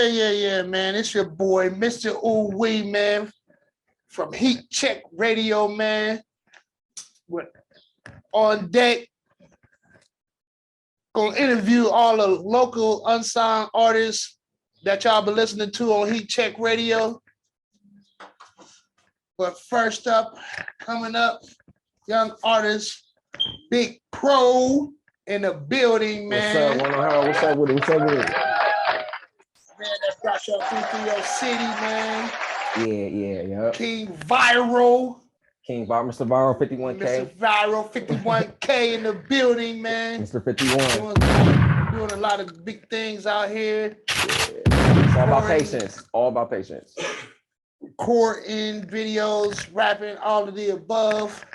Yeah, man. It's your boy, Mr. OooWee, man, from Heat Check Radio, man. We're on deck. Gonna interview all the local unsigned artists that y'all been listening to on Heat Check Radio. But first up, coming up, young artist, Big Pro in the building, man. What's up with it? Man, that's got y'all through your city, man. Yeah. King Viral. Mr. Viral 51K. Mr. Viral 51K in the building, man. Mr. 51. Doing a lot of big things out here. It's all about patience. All about patience. Recording videos, rapping, all of the above.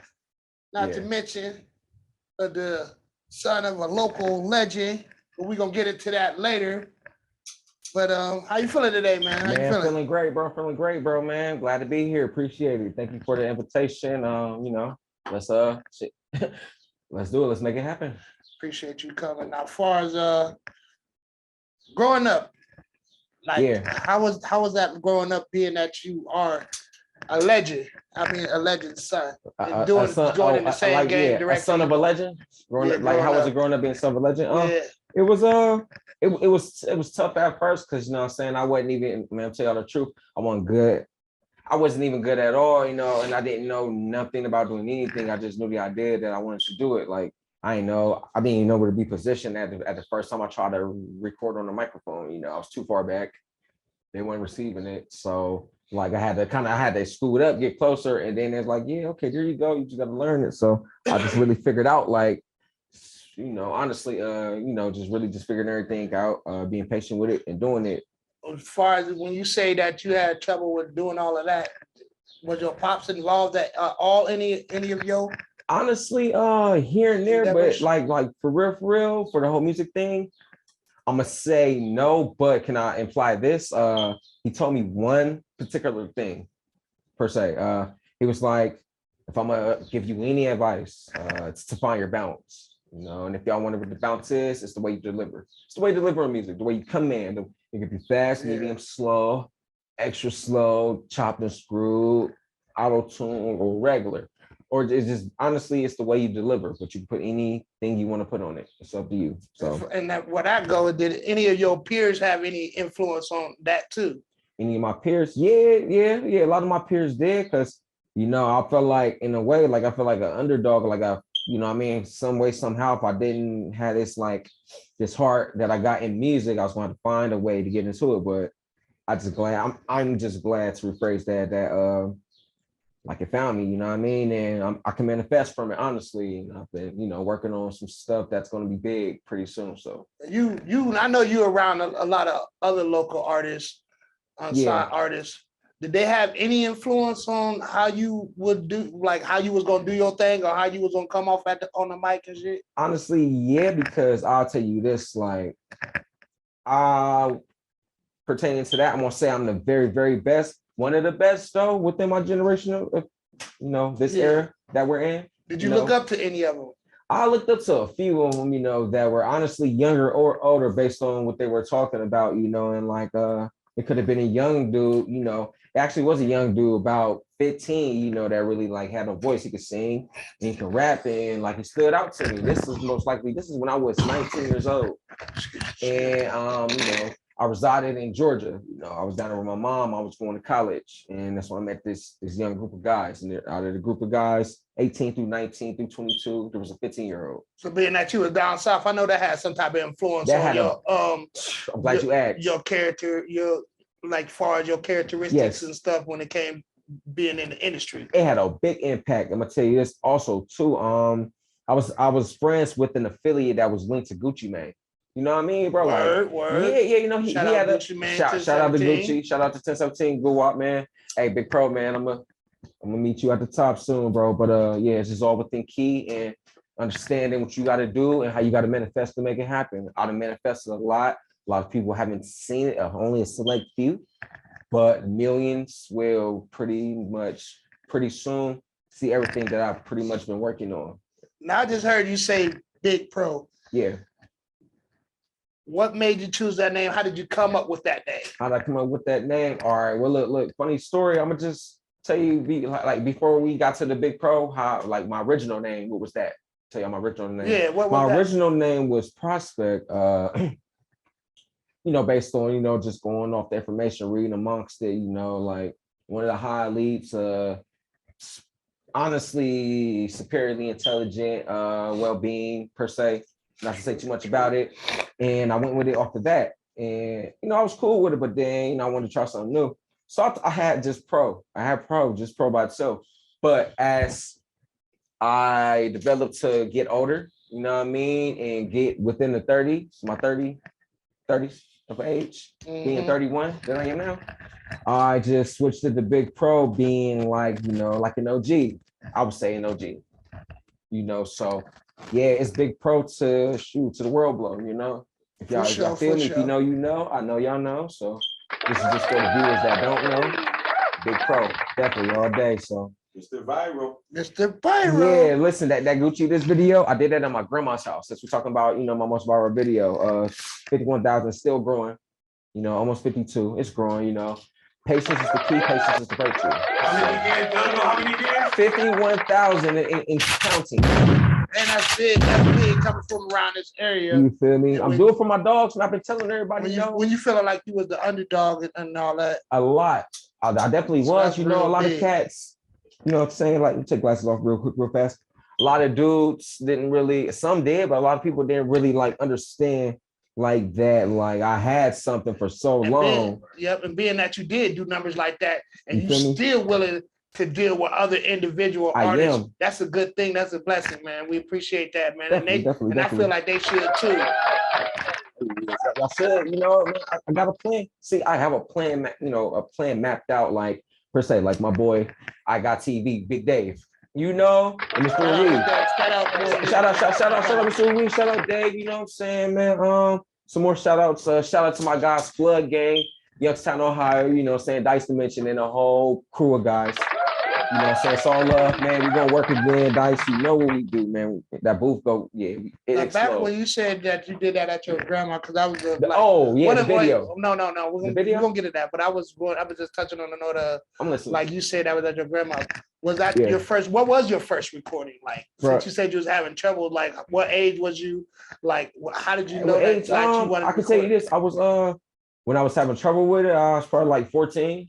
Not to mention the son of a local legend. But we're gonna get into that later. But how you feeling today, man? How you feeling? Feeling great, bro, man. Glad to be here. Appreciate it. Thank you for the invitation. Let's let's do it. Let's make it happen. Appreciate you coming. Now, as far as growing up, how was that growing up, being that you are a legend? I mean, a legend's son. Joining the same game directly. A son of a legend. How was it growing up being son of a legend? It was tough at first because you know what I'm saying, I wasn't even, man, I'll tell y'all the truth, I wasn't good. I wasn't even good at all, and I didn't know nothing about doing anything. I just knew the idea that I wanted to do it. Like I didn't even know where to be positioned at the first time I tried to record on the microphone. I was too far back. They weren't receiving it. So like I had to scoot up, get closer, and then it's like, yeah, okay, there you go. You just got to learn it. So I just really figured out, like, honestly, just figuring everything out, being patient with it and doing it. As far as when you say that you had trouble with doing all of that, was your pops involved at any of your? Honestly, here and there, but like for real, for the whole music thing, I'm gonna say no, but can I imply this? He told me one particular thing per se. He was like, if I'm gonna give you any advice, it's to find your balance. And if y'all wonder what the balance is, it's the way you deliver. It's the way you deliver music, the way you come in. It could be fast, medium, slow, extra slow, chopped and screwed, auto-tune, or regular. Or it's just, honestly, it's the way you deliver, but you can put anything you want to put on it. It's up to you. So, and did any of your peers have any influence on that too? Any of my peers? Yeah. A lot of my peers did, because, I felt like, in a way, like I feel like an underdog, like some way, somehow, if I didn't have this heart that I got in music, I was going to find a way to get into it. But I'm just glad to rephrase that like it found me, and I can manifest from it, honestly. And I've been, working on some stuff that's going to be big pretty soon. So I know you're around a lot of other local artists, unsigned artists. Did they have any influence on how you would do, like how you was gonna do your thing, or how you was gonna come off on the mic and shit? Honestly, yeah, because I'll tell you this, like, pertaining to that, I'm gonna say I'm the very, very best, one of the best though within my generation of, this era that we're in. Did you look up to any of them? I looked up to a few of them, that were honestly younger or older based on what they were talking about, and like it could have been a young dude, it actually was a young dude about 15, that really like had a voice. He could sing and he could rap, and like he stood out to me. This is when I was 19 years old. And I resided in Georgia. I was down there with my mom. I was going to college, and that's when I met this young group of guys. And out of the group of guys, 18 through 19 through 22, there was a 15-year-old. So being that you was down south, I know that had some type of influence on your I'm glad you asked. Your character, far as your characteristics and stuff when it came being in the industry. It had a big impact. I'm gonna tell you this also too. I was friends with an affiliate that was linked to Gucci Mane. You know what I mean, bro? Word. Yeah. He had a Gucci Mane, shout out to Gucci. Shout out to 1017. Go out, man. Hey, Big Pro, man. I'm gonna meet you at the top soon, bro. But it's just all within key and understanding what you got to do and how you got to manifest to make it happen. I've manifested a lot. A lot of people haven't seen it, only a select few, but millions will pretty soon see everything that I've pretty much been working on. Now I just heard you say Big Pro. Yeah. What made you choose that name? How did you come up with that name? How did I come up with that name? All right, well, look, funny story. I'm gonna just tell you, like before we got to the Big Pro, how like my original name, what was that? Tell you my original name. Yeah, what was my that? original name was Prospect. Based on, just going off the information, reading amongst it, like one of the high elites, honestly, superiorly intelligent, well-being per se, not to say too much about it. And I went with it off the bat. And, I was cool with it, but then, I wanted to try something new. So I had just Pro. I had Pro, just Pro by itself. But as I developed to get older, and get within the 30s, my 30s of age, being 31 that I am now, I just switched to the Big Pro, being like an OG. I would say an OG. So yeah, it's Big Pro to the world blow. If y'all feel me, if you know, I know y'all know. So this is just for the viewers that don't know. Big Pro, definitely all day. So Mr. Viral. Mr. Viral. Yeah, listen, that Gucci, this video, I did that at my grandma's house. Since we're talking about, my most viral video, 51,000, still growing, almost 52. It's growing, Patience is the key, patience is the virtue. How many did? 51,000 in counting. And that's big coming from around this area. You feel me? I'm doing it for my dogs, and I've been telling everybody, when you feeling like you was the underdog and all that. A lot. I definitely was, a lot big. of cats. You know what I'm saying? Like, let me take glasses off real quick, real fast. A lot of dudes didn't really, some did, but a lot of people didn't really understand like that. Like I had something for so long. And being that you did do numbers like that, and you still willing to deal with other individual artists, that's a good thing. That's a blessing, man. We appreciate that, man. Definitely. I feel like they should too. I said, I got a plan. See, I have a plan, a plan mapped out, like per se, like my boy, I Got TV, Big Dave. And Mr. OooWee. Shout out, Mr. OooWee. Shout out, Dave. You know what I'm saying, man? Some more shout outs. Shout out to my guys, Flood Gang, Youngstown, Ohio. Saying Dice Dimension and a whole crew of guys. It's all love, man. We're gonna work again, Dice. You know what we do, man. That booth go, yeah. Back when you said that you did that at your grandma, because I was the video. No. We're gonna get to that, but I was just touching on the note of, I'm listening. Like you said, that was at your grandma. Was that your first? What was your first recording like? Since you said you was having trouble, like what age was you? Like how did you know that? I can tell you this. I was when I was having trouble with it, I was probably like 14,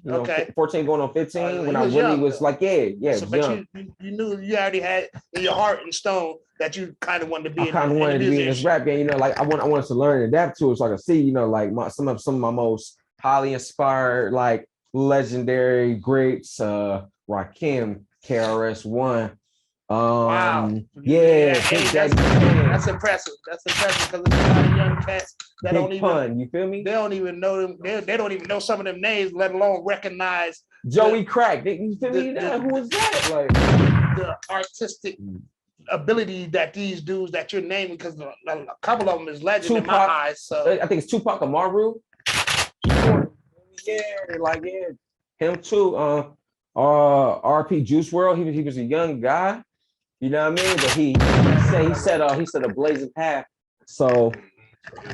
14 going on 15, when I really young, was like, so, but young. You knew you already had in your heart and stone that you kind of wanted to be in this rap game, like I wanted to learn and adapt to it so I could see, like some of my most highly inspired, like legendary greats, Rakim, KRS-One. Wow. That's impressive. That's impressive because there's a lot of young cats that don't even. You feel me? They don't even know them. They don't even know some of them names, let alone recognize Joey Crack. You feel me? Who was that? Like the artistic ability that these dudes that you're naming, because a couple of them is legend Tupac, in my eyes. So I think it's Tupac Amaru. Him too. RP Juice World. He was a young guy. You know what I mean? But he set a blazing path. So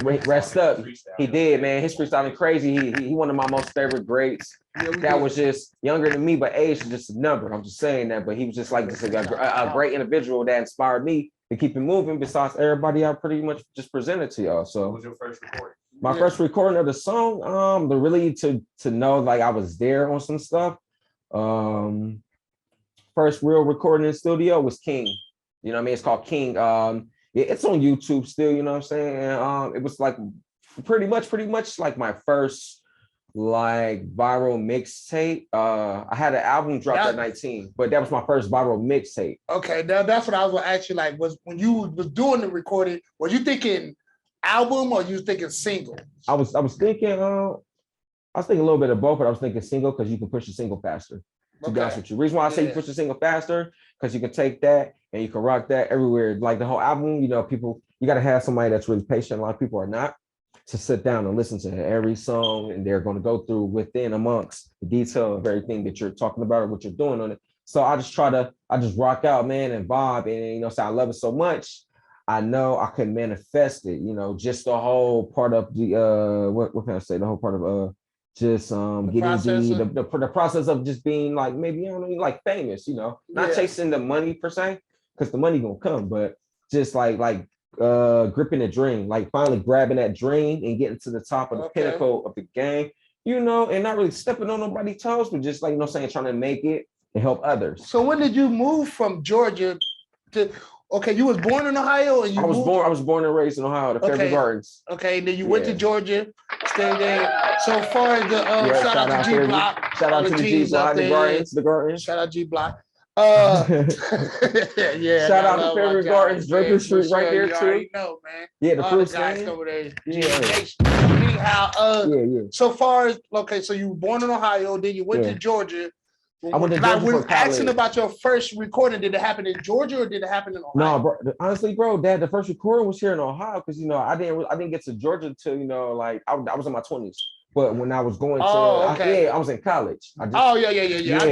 rest up. He did, man. His freestyling crazy. He one of my most favorite greats. That was just younger than me, but age is just a number. I'm just saying that. But he was just a great individual that inspired me to keep it moving. Besides everybody I pretty much just presented to y'all. So what was your first recording? My first recording of the song, but really to know like I was there on some stuff. First real recording in the studio was King. You know what I mean? It's called King. It's on YouTube still, you know what I'm saying? It was like pretty much like my first like viral mixtape. I had an album dropped at 19, but that was my first viral mixtape. Okay, now that's what I was gonna ask you. Like, was when you was doing the recording, were you thinking album or you was thinking single? I was thinking a little bit of both, but I was thinking single because you can push a single faster. To be honest with you, reason why I say you push a single faster because you can take that and you can rock that everywhere. Like the whole album, people, you got to have somebody that's really patient. A lot of people are not, to sit down and listen to every song, and they're going to go through within amongst the detail of everything that you're talking about or what you're doing on it. So I just rock out, man, and vibe, and so I love it so much. I know I could manifest it, you know, just the whole part of the what can I say? The whole part of just getting the process of just being like maybe I don't know like famous, you know, not chasing the money per se, because the money gonna come, but just like gripping a dream, like finally grabbing that dream and getting to the top of the pinnacle of the game, you know, and not really stepping on nobody's toes, but just like you know saying trying to make it and help others. So when did you move from Georgia to okay, you was born in Ohio and you I was born and raised in Ohio, the Fairview Gardens. Okay, then you went to Georgia, stayed there. So far as the shout out to G Block. Shout out to the G Block, the Gardens. Shout out G Block. Yeah. Shout out to Fairview Gardens, Draper Street right there too. You know, man. Yeah, the fruit guys over there. Anyhow, so far as so you were born in Ohio, then you went to Georgia. I went to Georgia for asking about your first recording. Did it happen in Georgia or did it happen in Ohio? No, bro. Honestly, bro, Dad, the first recording was here in Ohio because you know I didn't get to Georgia until you know like I was in my 20s. But when I was going I was in college. I do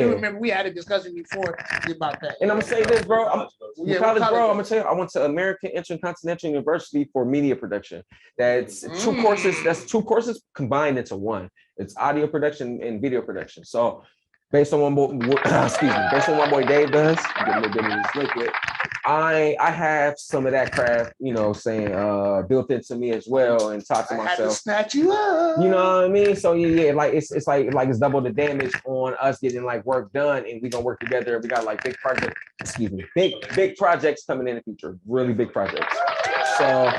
remember we had a discussion before about that. And I'm gonna say this, bro. I'm gonna tell you, I went to American Intercontinental University for media production. That's two courses. That's two courses combined into one. It's audio production and video production. So based on what my boy Dave does, get a little bit of this liquid. I have some of that craft, you know, saying built into me as well, and talk to myself. Had to snatch you up. You know what I mean? So yeah, like it's like it's double the damage on us getting like work done, and we gonna work together. We got like big big projects coming in the future, really big projects. So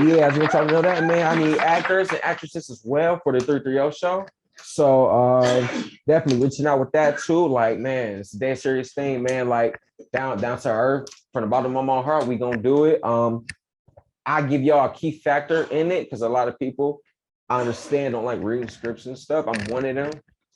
yeah, as we're talking about that, man, I need actors and actresses as well for the 330 show. So definitely reaching out with that too. Like, man, it's a damn serious thing, man. Like down to earth, from the bottom of my heart, we gonna do it. I give y'all a key factor in it because a lot of people I understand don't like reading scripts and stuff. I'm one of them.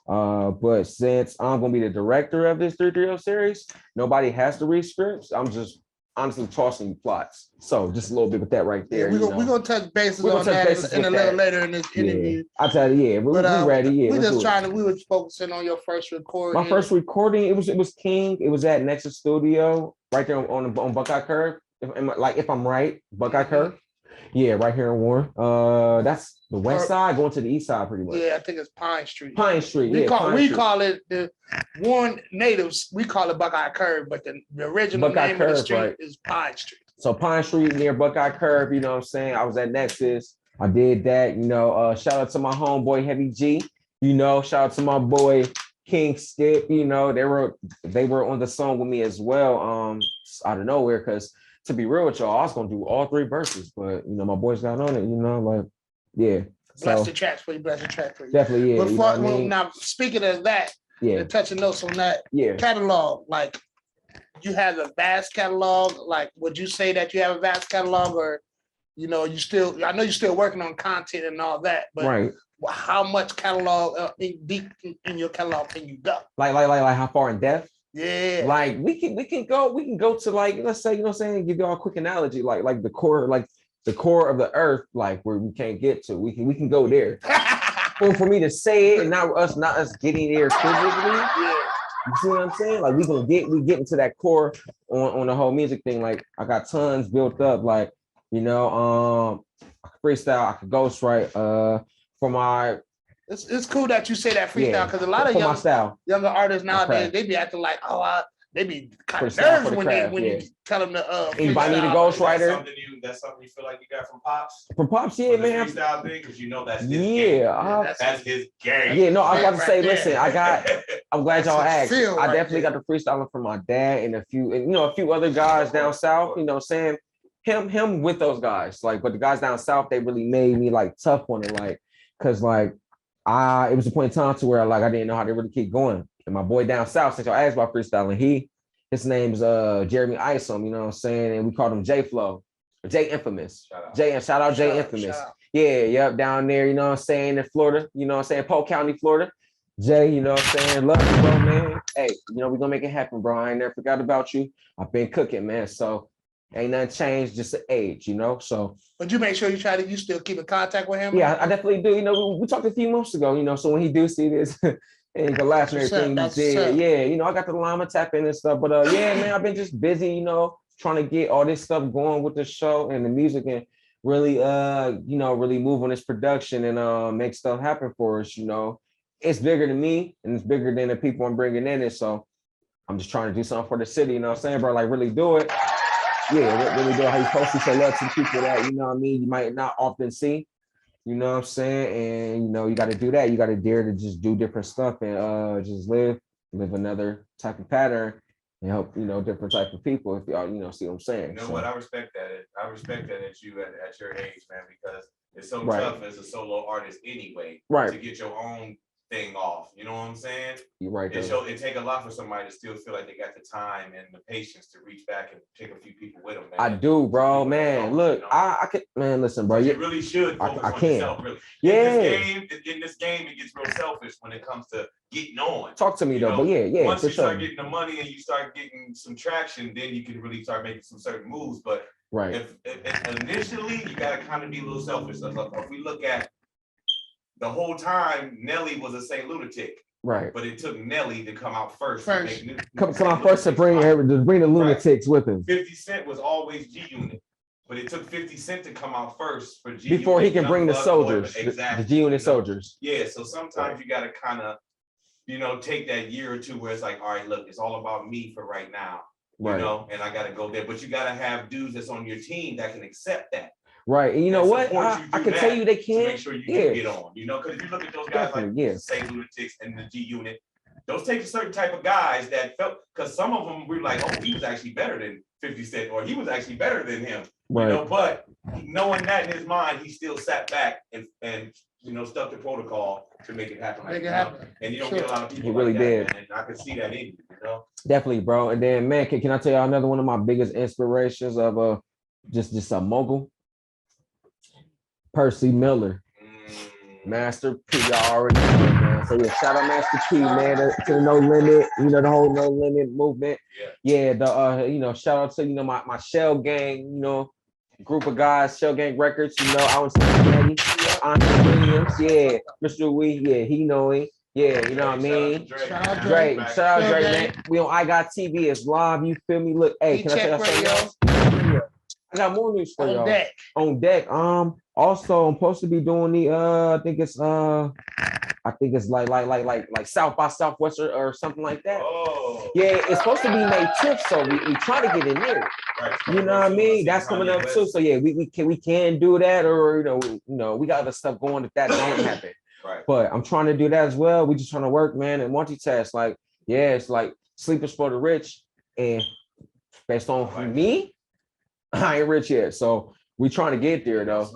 But since I'm gonna be the director of this 330 series, nobody has to read scripts. I'm just honestly tossing you plots. So just a little bit with that right there. We're gonna touch bases on that in a little later in this interview. I tell you, we're ready. Yeah, we were focusing on your first recording. My first recording, it was King. It was at Nexus Studio right there on Buckeye Curve. If I'm right, Buckeye Curve. Yeah, right here in Warren. That's the west side going to the east side pretty much. Yeah, I think it's Pine Street. Pine Street. We call it the Warren natives. We call it Buckeye Curve, but the original name of the street is Pine Street. So Pine Street near Buckeye Curve. You know what I'm saying? I was at Nexus. I did that. You know, shout out to my homeboy Heavy G. You know, shout out to my boy King Skip. You know, they were on the song with me as well. Out of nowhere because. To be real with y'all, I was gonna do all three verses, but you know, my boys got on it, you know, like, yeah. Bless the track for you. Definitely, yeah. But now, speaking of that, touching notes on that, catalog, like, you have a vast catalog. Like, would you say that you have a vast catalog, or, you know, I know you're still working on content and all that, but how much catalog deep in your catalog can you go? Like how far in depth? Yeah, like we can go to like, let's say, you know what I'm saying, give y'all a quick analogy, like the core of the earth, like where we can't get to, we can go there. for me to say it and not us getting there physically. You see what I'm saying? Like we get into that core on the whole music thing. Like I got tons built up, like, you know, I could freestyle, I could ghostwrite for my. It's cool that you say that freestyle because a lot of younger artists nowadays, they be acting like, they be kind of nervous when you tell them to anybody need a ghostwriter. That's something you feel like you got from Pops? From Pops, yeah, man. Freestyle thing, because you know that's his game. That's his game. Yeah, no, I was about to say, listen, I'm glad y'all asked. I definitely got the freestyling from my dad and a few other guys down south, you know what I'm saying? Him with those guys. Like, but the guys down south, they really made me like tough on it, like, cause like it was a point in time to where like I didn't know how to really keep going. And my boy down south, since y'all asked about freestyling, his name's Jeremy Isom, you know what I'm saying? And we called him J Flow, J Infamous. Shout out J Infamous. Yeah, down there, you know what I'm saying, in Florida, you know what I'm saying, Polk County, Florida. Jay, you know what I'm saying? Love you, bro, man. Hey, you know, we're gonna make it happen, bro. I ain't never forgot about you. I've been cooking, man. So ain't nothing changed, just the age, you know. So but you make sure you still keep in contact with him? Yeah, I definitely do. You know, we talked a few months ago, you know, so when he do see this, and he can laugh and everything he did. Yeah, you know, I got the llama tap in and stuff. But yeah, man, I've been just busy, you know, trying to get all this stuff going with the show and the music and really really move on this production and make stuff happen for us. It's bigger than me and it's bigger than the people I'm bringing in it. So I'm just trying to do something for the city, you know what I'm saying, bro? Like really do it. Yeah, really do it how you're supposed to. Show love to people that, you might not often see. You know what I'm saying? And you got to do that. You got to dare to just do different stuff and just live another type of pattern and help, different type of people. If y'all, see what I'm saying. You know what? I respect that. I respect that at your age, man, because it's so tough as a solo artist anyway, to get your own thing off. You know what I'm saying? You're right. It take a lot for somebody to still feel like they got the time and the patience to reach back and take a few people with them, man. I do, bro, man. Look, I could, man, listen, bro. You really should focus on yourself, really. Yeah. In this game, it gets real selfish when it comes to getting on. Talk to me though, but yeah. Once you start getting the money and you start getting some traction, then you can really start making some certain moves. But if initially, you gotta kind of be a little selfish. So if we look at the whole time, Nelly was a Saint Lunatic. Right. But it took Nelly to come out first. Come out first to bring the Lunatics with him. 50 Cent was always G-Unit. But it took 50 Cent to come out first for G-Unit. Before he can bring the soldiers. Exactly. The G-Unit soldiers. Yeah, so sometimes you got to kind of, take that year or two where it's like, all right, look, it's all about me for right now. And I got to go there. But you got to have dudes that's on your team that can accept that. Right, and you know what? I can tell you they can. Make sure you can get on, because if you look at those guys like Saint Lunatics and the G-Unit, those take a certain type of guys that felt, because some of them were like, oh, he was actually better than 50 Cent, or he was actually better than him. Right. But knowing that in his mind, he still sat back and stuck to protocol to make it happen. And you don't get a lot of people. He really did. Man, and I could see that in you, Definitely, bro. And then, man, can I tell you another one of my biggest inspirations of just a mogul? Percy Miller, Master P, y'all already know, man. So yeah, shout out Master P, man, to the No Limit, the whole No Limit movement. Yeah, the shout out to my Shell Gang, group of guys, Shell Gang Records, I was Cincinnati, Andre Williams, yeah, Mr. OooWee, yeah, he know it. Yeah, you know what I mean? Shout out Drake, man. We on I Got TV, it's live, you feel me? Look, hey, can I tell you something else? I got more news for y'all. On deck. Also, I'm supposed to be doing the I think it's like South by Southwest or something like that. Oh. Yeah, it's supposed to be May 10th, so we try to get in there. Right. You know what I mean? That's coming up too. So yeah, we can do that, or we got other stuff going if that don't happen. Right. But I'm trying to do that as well. We just trying to work, man, and multitask. Like, yeah, it's like sleepers for the rich, and based on me, I ain't rich yet, so we trying to get there though.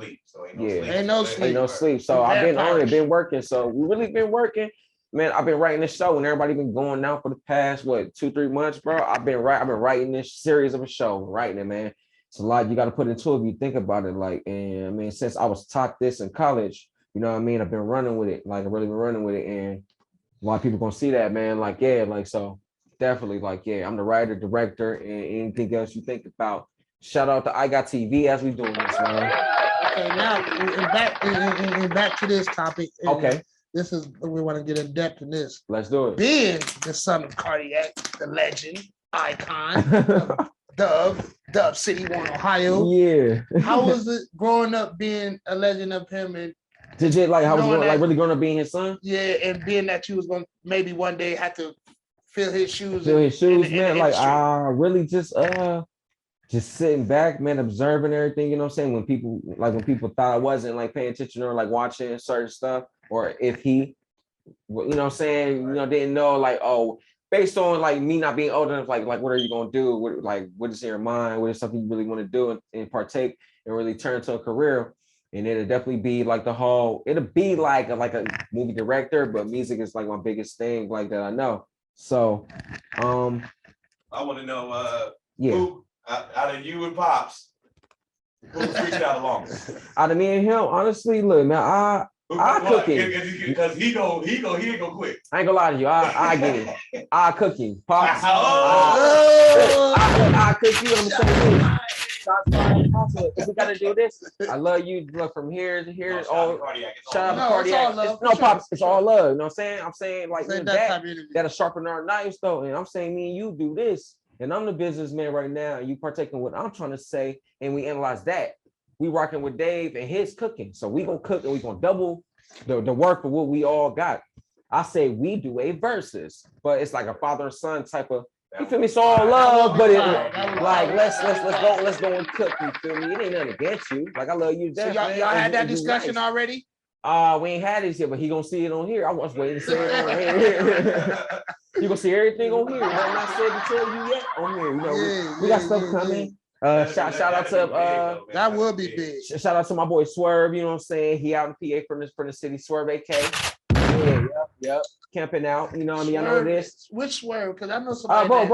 Ain't no sleep. So I've been on it, been working. So we really been working, man. I've been writing this show, and everybody been going now for the past 2-3 months, bro. I've been writing this series of a show, writing it, man. It's a lot you got to put into it if you think about it. Like, and I mean, since I was taught this in college, you know what I mean. I've been running with it, like I've really been running with it, and a lot of people gonna see that, man. Like, yeah, like so, definitely, like, yeah, I'm the writer, director, and anything else you think about. Shout out to I Got TV as we doing this, man. Okay, now back to this topic. Okay. This is we want to get in depth in this. Let's do it. Being the son of Cardiac, the legend, icon, Dub City, One, Ohio. Yeah. How was it growing up being a legend of him and did you like how was it really growing up being his son? Yeah, and being that you was gonna maybe one day have to fill his shoes. Man. Like I really just sitting back, man, observing everything, you know what I'm saying? When people thought I wasn't like paying attention or like watching certain stuff, or if he, you know what I'm saying, didn't know, like, oh, based on like me not being old enough, like what are you gonna do? What is in your mind? What is something you really want to do and partake and really turn to a career? And it'll definitely be like it'll be like a movie director, but music is like my biggest thing, like that I know. So I want to know who out of you and Pops, who's reached out the longest? Out of me and him, honestly, look, man, I cook it. Because he ain't gonna quit. I ain't gonna lie to you. I get it. I cook you. Pops. I cook you. I'm saying if we gotta do this, I love you. Look from here to here. Shout out to Cardiac. No, Pops, it's all love. You know what I'm saying? I'm saying like that'll sharpen our knives though. And I'm saying me and you do this. and I'm the businessman right now, and you partaking what I'm trying to say, and we analyze that. We rocking with Dave and his cooking. So we gonna cook and we gonna double the work of what we all got. I say we do a versus, but it's like a father and son type of, you feel me? It's all love, but it like let's go and cook. You feel me? It ain't nothing against you. Like I love you. So y'all had that discussion already? We ain't had it yet, but he gonna see it on here. I was waiting to say it on here. You gonna see everything on here. I'm not said to tell you yet on here. You know, we got stuff coming. Shout out to that would be big. Shout out to my boy Swerve. You know what I'm saying? He out in PA from the city. Swerve AK. Yep. Camping out. You know what I mean? Swerve, I know this. Which Swerve? Because I know somebody.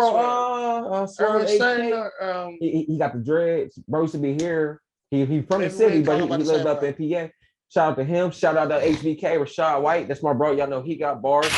Swerve AK. He got the dreads. Bro used to be here. He from the city, but he lived up in PA. Shout out to him. Shout out to HBK, Rashad White. That's my bro. Y'all know he got bars.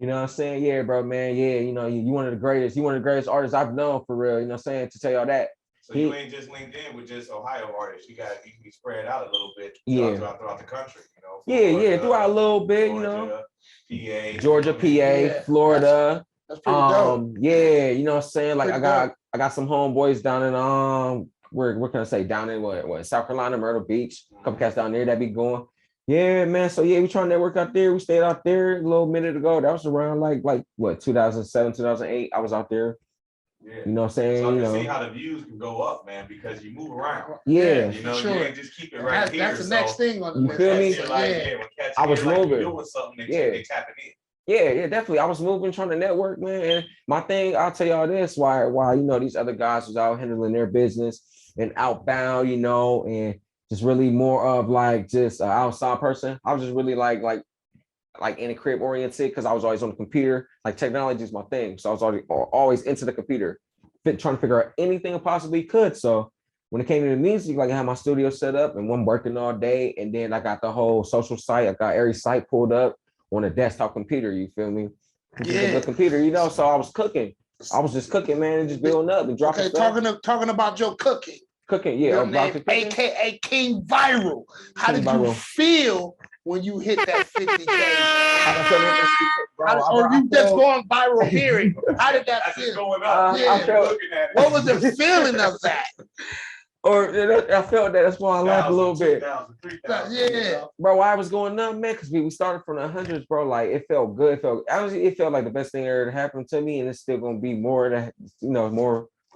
You know what I'm saying? Yeah, bro, man. Yeah, you know, you one of the greatest. You one of the greatest artists I've known for real. You know what I'm saying? To tell y'all that. So you ain't just linked in with just Ohio artists. You can be spread out a little bit throughout the country, you know. Florida, throughout a little bit, Georgia, you know. Georgia, PA, Florida. That's pretty dope. Yeah, you know what I'm saying? Like I got some homeboys down in where can I say? Down in what South Carolina, Myrtle Beach. A couple cats down there that be going. Yeah, man. So yeah, we trying to network out there. We stayed out there a little minute ago. That was around like what 2007, 2008. I was out there. Yeah. You know what I'm saying? So you can see how the views can go up, man, because you move around. Yeah. You know, you can't just keep it right here. That's the next thing on the list. You feel me? Like, I was moving. Doing something, they tapping in. Yeah, definitely. I was moving, trying to network, man. And my thing, I'll tell y'all this, why you know these other guys was out handling their business and outbound, you know, and just really more of like just an outside person. I was just really like in a crib oriented because I was always on the computer. Like technology is my thing. So I was always into the computer, trying to figure out anything I possibly could. So when it came to the music, like I had my studio set up and one working all day. And then I got the whole social site. I got every site pulled up on a desktop computer. You feel me? The computer, you know, so I was cooking. I was just cooking, man, and just building up and dropping stuff. Talking about your cooking. Cooking, yeah. AKA King Viral. How did you feel when you hit that 50K? Or you just going viral period? How did that feel? Going up. What was the feeling of that? Or I felt that. That's why I laughed a little bit. 3,000, yeah, bro. Why I was going up, man? Because we started from the hundreds, bro. Like it felt good. It felt like the best thing ever happened to me, and it's still gonna be more.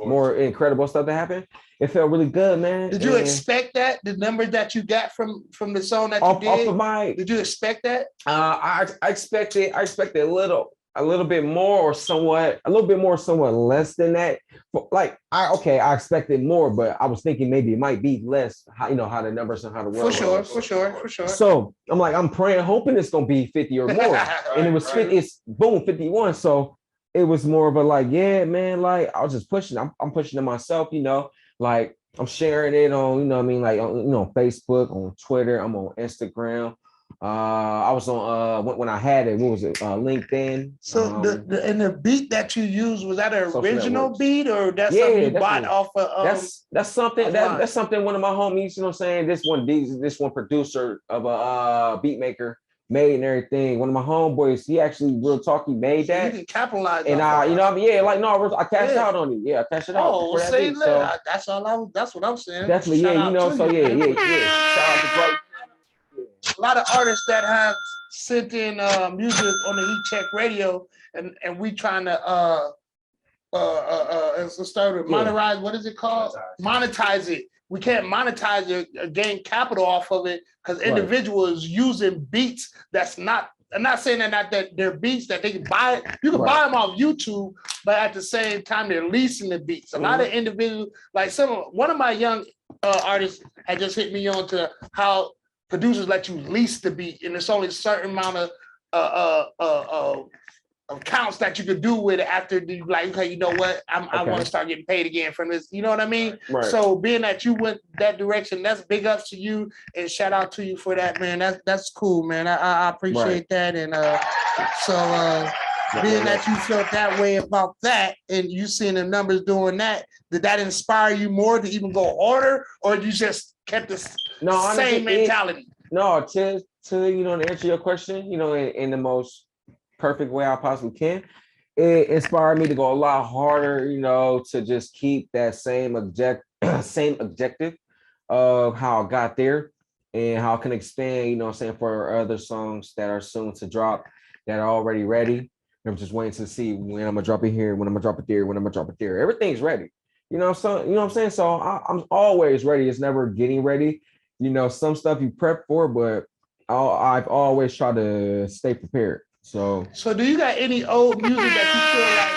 More incredible stuff to happen. It felt really good, man. Did you expect that? The numbers that you got from the song that you did? Off the mic. Did you expect that? I expected a little bit more or somewhat less than that. Like I expected more, but I was thinking maybe it might be less. How the numbers and how the world. For sure. So I'm like, I'm praying, hoping it's gonna be 50 or more. And it was 50. It's boom 51. So it was more of a like, yeah, man, like I was just pushing. I'm pushing it myself, you know, like I'm sharing it on, you know what I mean, like on Facebook, on Twitter, I'm on Instagram. I was on when I had it, what was it? LinkedIn. So the beat that you used, was that an original beat or that's something you bought off of that's something one of my homies, you know what I'm saying? This one producer of a beat maker made and everything. One of my homeboys, he actually real talk, he made that. You can capitalize. And I cashed out on it. Yeah, I cashed it out. Oh, say that. That's what I'm saying. Definitely, Shout yeah, you know, so yeah. Shout out to Blake. A lot of artists that have sent in music on the Heat Check Radio, and we trying to start with monetize. What is it called? Monetize it. We can't monetize it or gain capital off of it because individuals using beats that's not. I'm not saying that they're beats that they can buy. You can buy them off YouTube, but at the same time they're leasing the beats. A lot of individuals, like one of my young artists, had just hit me on to how producers let you lease the beat, and it's only a certain amount of counts that you could do with it after you like, okay, you know what? I want to start getting paid again from this. You know what I mean? Right. So being that you went that direction, that's big ups to you and shout out to you for that, man. That's cool, man. I appreciate that. And being that you felt that way about that and you seeing the numbers doing that, did that inspire you more to even go harder, or you just kept the same mentality? To answer your question, in the most perfect way I possibly can. it inspired me to go a lot harder, you know, to just keep that same objective of how I got there and how I can expand, you know what I'm saying, for other songs that are soon to drop that are already ready. I'm just waiting to see when I'm gonna drop it here, when I'm gonna drop it there, when I'm gonna drop it there. Everything's ready. You know, so you know what I'm saying? So I'm always ready. It's never getting ready. You know, some stuff you prep for, but I've always tried to stay prepared. So do you got any old music that you feel like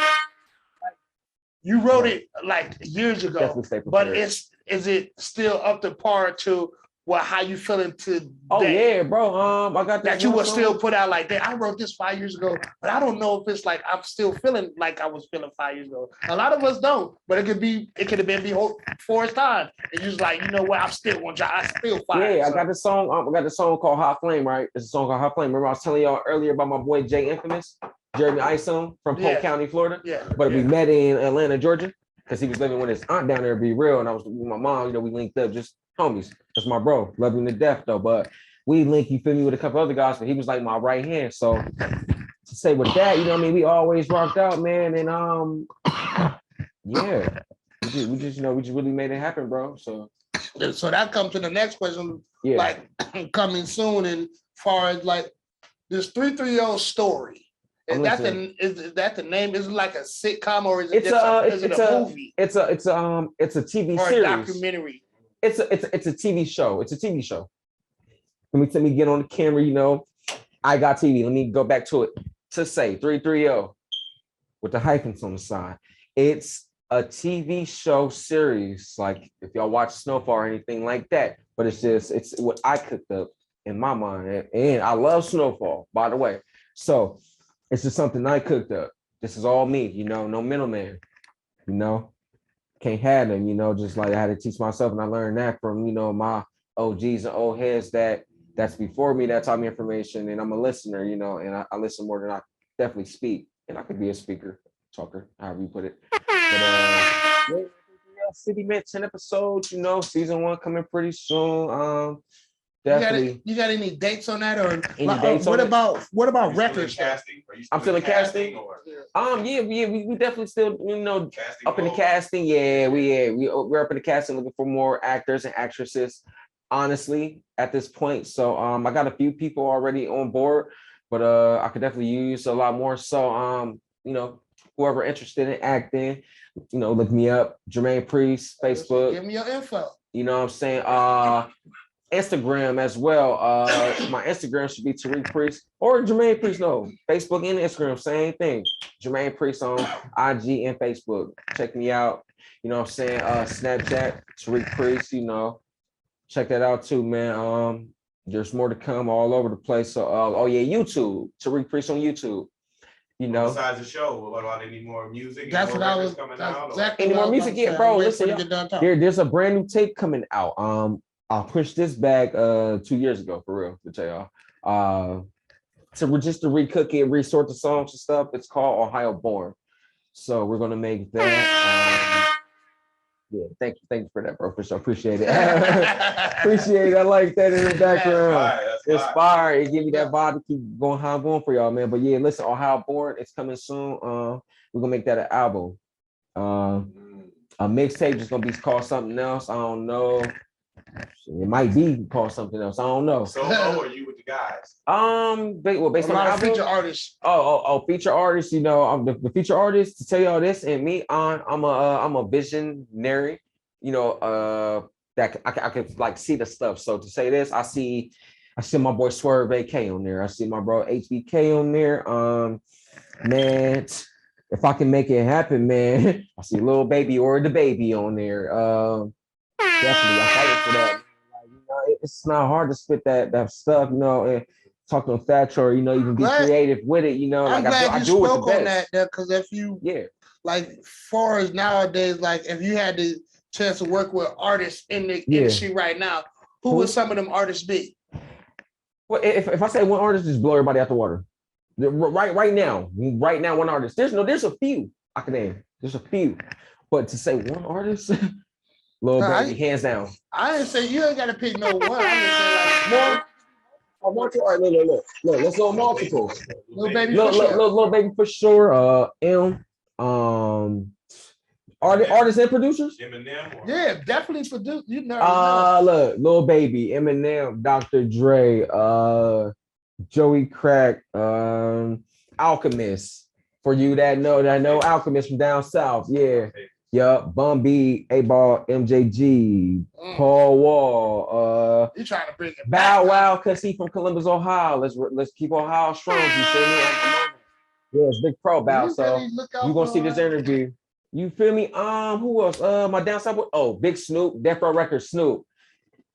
you wrote it like years ago, but is it still up to par to how you feeling today? Oh yeah, bro. I got that you will still put out like that. I wrote this 5 years ago, but I don't know if it's like I'm still feeling like I was feeling 5 years ago. A lot of us don't, but it could have been before its time. And you're just like, you know what? I still want y'all. I still fire. Yeah, I got the song. I got the song called Hot Flame, right? It's a song called Hot Flame. Remember I was telling y'all earlier about my boy Jay Infamous, Jeremy Isom from Polk County, Florida. Yeah. But we met in Atlanta, Georgia, because he was living with his aunt down there. Be real, and I was with my mom. You know, we linked up, just homies. That's my bro. Love him to death though. But we linked, you feel me, with a couple other guys, but he was like my right hand. So to say with that, you know what I mean, we always rocked out, man. And yeah, we just really made it happen, bro. So that comes to the next question. Yeah. Like coming soon, and far as like this 330 story. Is that the name? Is it like a sitcom or is it a movie? It's a TV or series. A documentary. It's a TV show. It's a TV show. Let me get on the camera, you know. I got TV. Let me go back to it to say 330 with the hyphens on the side. It's a TV show series, like if y'all watch Snowfall or anything like that. But it's what I cooked up in my mind. And I love Snowfall, by the way. So it's just something I cooked up. This is all me, you know, no middleman, you know. Can't have them, you know, just like I had to teach myself. And I learned that from, you know, my OGs and old heads that's before me that taught me information. And I'm a listener, you know, and I listen more than I definitely speak. And I could be a speaker, talker, however you put it. But City Man, 10 episodes, you know, season 1 coming pretty soon. Definitely. You got any dates on that, or any dates what about records? Casting? I'm still in casting. Yeah, we definitely still, you know, casting up in the casting. Yeah, we're up in the casting looking for more actors and actresses. Honestly, at this point, so I got a few people already on board, but I could definitely use a lot more. So you know, whoever interested in acting, you know, look me up, Jermaine Priest, Facebook. Give me your info. You know what I'm saying? Instagram as well. My Instagram should be Tariq Priest or Jermaine Priest. No, Facebook and Instagram, same thing. Jermaine Priest on IG and Facebook. Check me out. You know what I'm saying? Snapchat, Tariq Priest, you know. Check that out too, man. There's more to come all over the place. So YouTube, Tariq Priest on YouTube. You know, besides the show, what about any more music? That's what I was coming out. Exactly any more music? Yeah, bro. Listen, there's a brand new tape coming out. I pushed this back 2 years ago, for real, to tell y'all. Just to recook it, resort the songs and stuff. It's called Ohio Born. So we're gonna make that. Yeah, thank you for that, bro. For sure, appreciate it. Appreciate it. I like that in the background. It's fire. It give me that vibe to keep going how I'm going for y'all, man. But yeah, listen, Ohio Born, it's coming soon. We're gonna make that an album. A mixtape just gonna be called something else. I don't know. It might be called something else. I don't know. So are you with the guys? Based on the feature artists. Feature artists. You know, I'm the feature artist. To tell y'all this, and me, I'm a visionary. You know, that I could like see the stuff. So to say this, I see my boy Swerve AK on there. I see my bro HBK on there. Man, if I can make it happen, man, I see Lil Baby or the Baby on there. Definitely, I'm fighting for that. Like, you know, it's not hard to spit that stuff, you know, and talk to a fat or, you know, even be creative with it, you know. I'm like glad I you do it spoke the on best. that, because if you, like, far as nowadays, like, if you had the chance to work with artists in the industry right now, who would some of them artists be? Well, if I say one artist, just blow everybody out the water. Right now, one artist. There's a few I can name. There's a few, but to say one artist. Lil Baby, hands down. I didn't say you ain't got to pick no one. I didn't say like more. multiple. All right, look. Let's go multiple. Little baby for sure. Little baby for sure. Artists and producers? Eminem. Yeah, definitely produce. You know. Look, Lil Baby, Eminem, Dr. Dre, Joey Crack, Alchemist. For you that know Alchemist from down south, yeah. Yup, Bun B, A-Ball, MJG, Paul Wall, you trying to bring it Bow back, Wow, cause he from Columbus, Ohio. Let's keep Ohio strong. You feel me? Yeah, it's Big Pro Bow. So you gonna see this interview. You feel me? Who else? My down south. Big Snoop, Death Row Records, Snoop.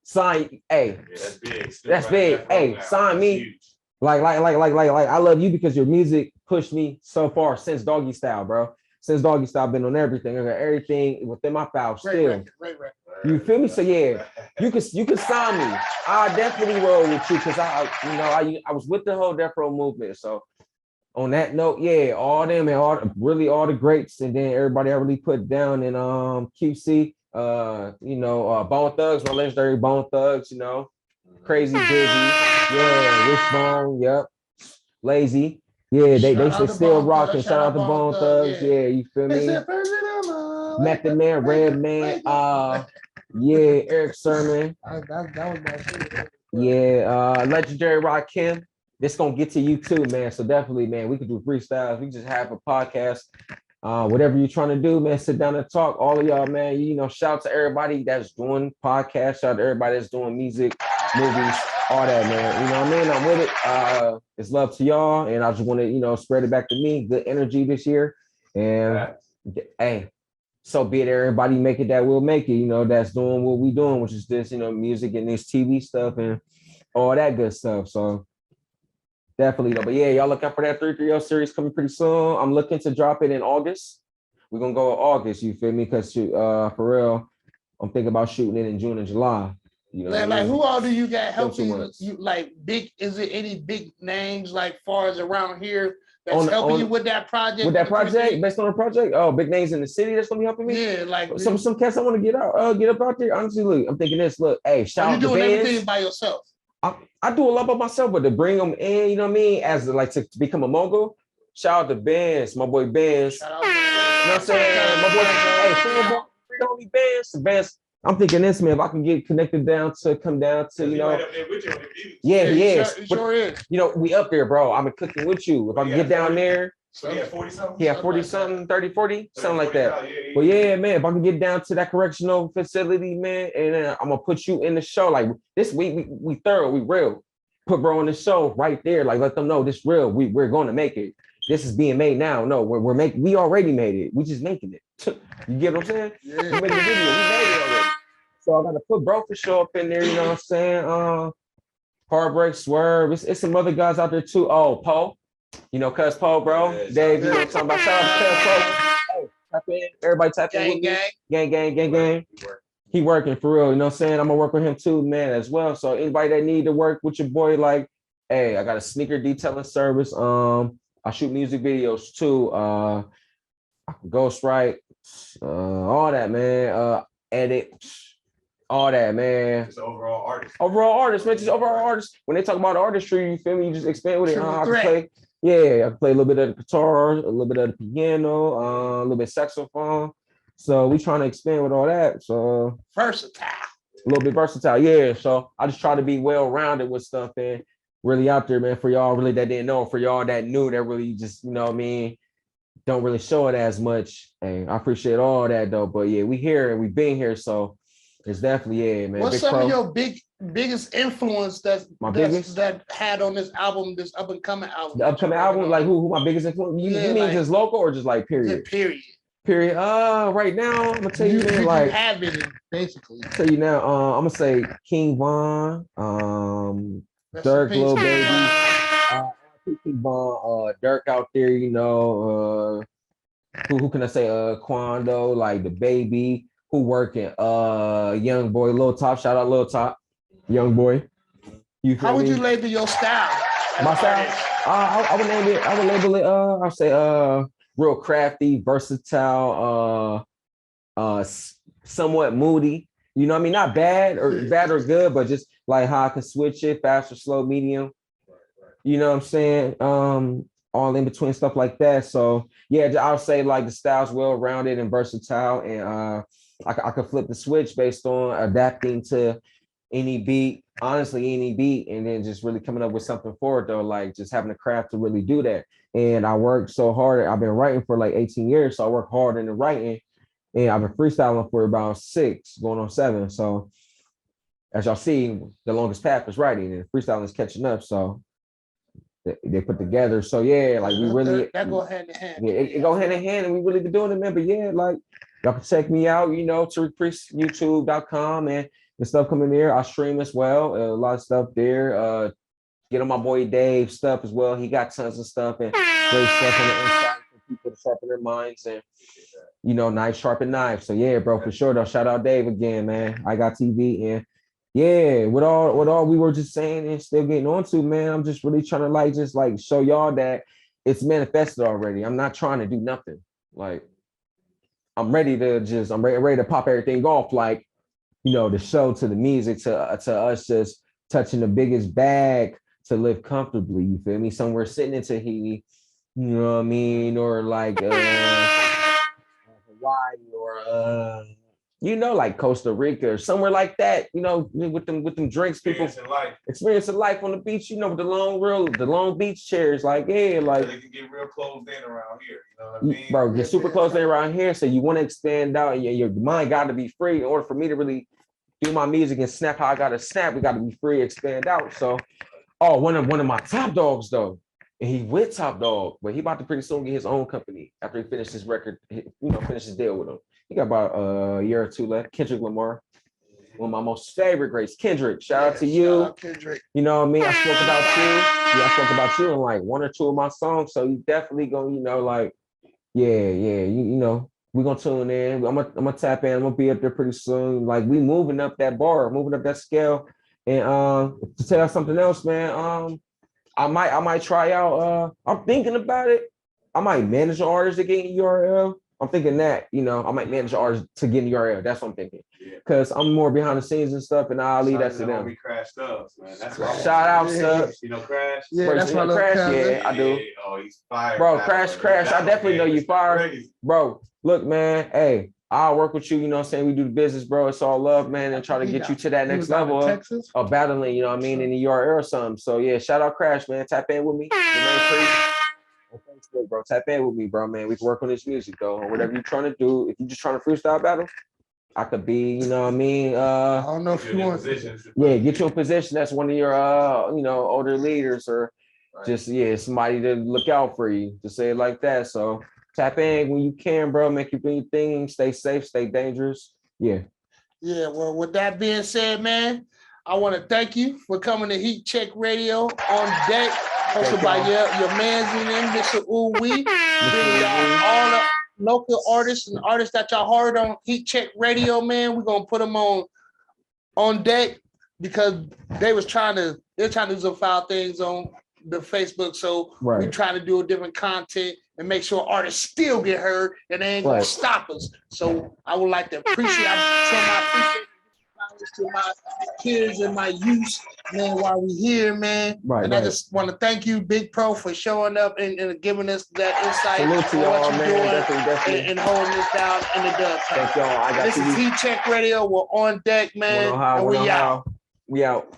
Sign, hey, that's big. That's big. Hey, sign me. Huge. Like, I love you because your music pushed me so far since Doggy Style, bro. Since Doggy Style, I've been on everything. I got everything within my file still. Great. You feel me? So yeah, you can sign me. I definitely roll with you because I was with the whole Death Row movement. So on that note, yeah, all them and all the greats, and then everybody I really put down in QC. Bone Thugs, my legendary Bone Thugs, Crazy Busy, yeah, Wishbone, yep, Lazy, yeah, they still rocking. Shout out to Bone Thugs, yeah, you feel me? Method Man, Red Man, yeah, Eric Sermon, that was my shit. Yeah, legendary Rakim. This gonna get to you too, man. So definitely, man, we could do freestyles. We just have a podcast. Whatever you're trying to do, man, sit down and talk. All of y'all, man. Shout out to everybody that's doing podcasts. Shout out to everybody that's doing music, movies, all that, man. You know what I mean? I'm with it. It's love to y'all, and I just want to, spread it back to me. Good energy this year, and hey, so be it. Everybody make it that will make it. That's doing what we doing, which is this, music and this TV stuff and all that good stuff. So. Definitely though, but yeah, y'all look out for that 330 series coming pretty soon. I'm looking to drop it in August. We're gonna go August, you feel me? Because for real, I'm thinking about shooting it in June and July. Who all do you got helping you? Like big? Is it any big names like far as around here that's helping you with that project? With that project, based on the project, big names in the city that's gonna be helping me. Yeah, like some cats I want to get up out there. Honestly, look, I'm thinking this. Look, hey, shout out to doing everything by yourself. I do a lot by myself, but to bring them in, you know what I mean, as to become a mogul. Shout out to Benz, my boy Benz. Shout out to Benz. You know what I'm saying? My boy, free only Benz. I'm thinking this, man. If I can get connected down to come down to, yeah, he is. Sure is. We up there, bro. I'm cooking with you. If I can get down there. So he had 40 something? He had 40 something, 30, 40, something like that. But yeah, man, if I can get down to that correctional facility, man, and I'm gonna put you in the show. Like this week, we thorough, we real. Put bro on the show right there. Like let them know this real. We're gonna make it. This is being made now. No, we already made it. We just making it. You get what I'm saying? Yeah. We made the video. We made it already. So I gotta put bro for sure up in there. You know what I'm saying? Heartbreak, Swerve. It's some other guys out there too. Oh, Poe. Cuz Poe, bro. Yeah, Dave, what I'm talking about? Shout out to Cuz Poe. Hey, tap in. Everybody tap in with me. Gang. He working for real. You know what I'm saying? I'm gonna work with him too, man, as well. So anybody that need to work with your boy, like, hey, I got a sneaker detailing service. I shoot music videos too. I can ghostwrite, all that, man. Edit. All that, man. Just overall artist. Man. Just overall artist. When they talk about artistry, you feel me? You just expand with it. I can play. Yeah, I can play a little bit of the guitar, a little bit of the piano, a little bit of saxophone. So we trying to expand with all that. So versatile. A little bit versatile, yeah. So I just try to be well-rounded with stuff and really out there, man. For y'all really that didn't know, for y'all that knew, that really just, you know what I mean, don't really show it as much. And I appreciate all that though. But yeah, we here and we've been here. So it's definitely, yeah, man. What's some of your biggest influence that had on this album, this up and coming album? The upcoming album, like who my biggest influence? You mean like, just local or just like period? Period. Right now, I'm gonna tell you, man, like have it basically. Tell you now, I'm gonna say King Von, Dirk, Lil Baby, King Von, Dirk out there, who can I say? Quando, like the Baby. Who working? Young Boy, Lil Top. Shout out Lil Top, Young Boy. How would you label your style? My style? I would name it. I would label it. I'll say real crafty, versatile, somewhat moody. You know what I mean? Not bad or good, but just like how I can switch it, fast or slow, medium. You know what I'm saying? All in between, stuff like that. So yeah, I'll say like the style's well-rounded and versatile, and I could flip the switch based on adapting to any beat, honestly, any beat, and then just really coming up with something for it though, like just having the craft to really do that. And I worked so hard. I've been writing for like 18 years, so I work hard in the writing, and I've been freestyling for about 6, going on 7. So as y'all see, the longest path is writing, and freestyling is catching up. So they put together. So yeah, like we really that go hand in hand. Yeah, it go hand in hand, and we really been doing it, man. But yeah, like y'all can check me out, Tariq Priest, YouTube.com, and the stuff coming there. I stream as well, a lot of stuff there. Get on my boy Dave stuff as well. He got tons of stuff and great stuff on the inside for people to sharpen their minds and knives sharpen knives. So yeah, bro, for sure though. Shout out Dave again, man. I got TV, and yeah, with all we were just saying and still getting on to, man, I'm just really trying to just show y'all that it's manifested already. I'm not trying to do nothing. Like I'm ready to pop everything off, like, the show, to the music, to us just touching the biggest bag to live comfortably. You feel me? Somewhere sitting in Tahiti, you know what I mean? Or like Hawaii, or like Costa Rica or somewhere like that, with them drinks, people experiencing life on the beach, with the long beach chairs, like, yeah, like so they can get real closed in around here, you know what I mean? Bro, get super closed in around here. So you want to expand out, and your mind got to be free in order for me to really do my music and snap how I got to snap. We got to be free, expand out. So, one of my top dogs though, and he with Top Dog, but he about to pretty soon get his own company after he finished his record, finish his deal with him. He got about a year or 2 left. Kendrick Lamar, one of my most favorite greats. Kendrick, shout out to you. Out, Kendrick. You know what I mean? I spoke about you. Yeah, I spoke about you in like 1 or 2 of my songs. So you definitely gonna, we're gonna tune in. I'm gonna tap in. I'm gonna be up there pretty soon. Like we moving up that bar, moving up that scale. And to tell you something else, man, I might try out. I'm thinking about it. I might manage an artist to get in URL. I'm thinking that, I might manage an artist to get in URL. That's what I'm thinking. Because I'm more behind the scenes and stuff, and I'll leave that to them. We Crash Stubbs, man. That's shout out Stubbs. Crash? Yeah, that's my Crash. Yeah, I do. Oh, he's fired. Bro, Crash. I definitely know you fired. Bro, look, man. Hey, I'll work with you. You know what I'm saying? We do the business, bro. It's all love, man, and try to get you to that next level of battling, you know what I mean, in the URL or something. So yeah, shout out Crash, man. Tap in with me. On Facebook, bro. Tap in with me, bro, man. We can work on this music, though, or whatever you're trying to do. If you're just trying to freestyle battle, I could be, you know what I mean? I don't know if you want. Yeah, get you a position that's one of your, older leaders, or just, somebody to look out for you, to say it like that. So tap in when you can, bro. Make you do your thing. Stay safe, stay dangerous. Yeah. Yeah, well, with that being said, man, I want to thank you for coming to Heat Check Radio on deck. Hosted by your man's name, Mr. OooWee. All the local artists and artists that y'all heard on Heat Check Radio, man, we're gonna put them on deck because they're trying to do some foul things on the Facebook. So we're trying to do a different content and make sure artists still get heard and they ain't gonna stop us. So I would like to appreciate to my kids and my youth, man, while we here, man. I just want to thank you, Big Pro, for showing up and giving us that insight on what you're doing definitely. And holding us down in the dub. Thank y'all. This is Heat Check Radio. We're on deck, man. And we out. We out.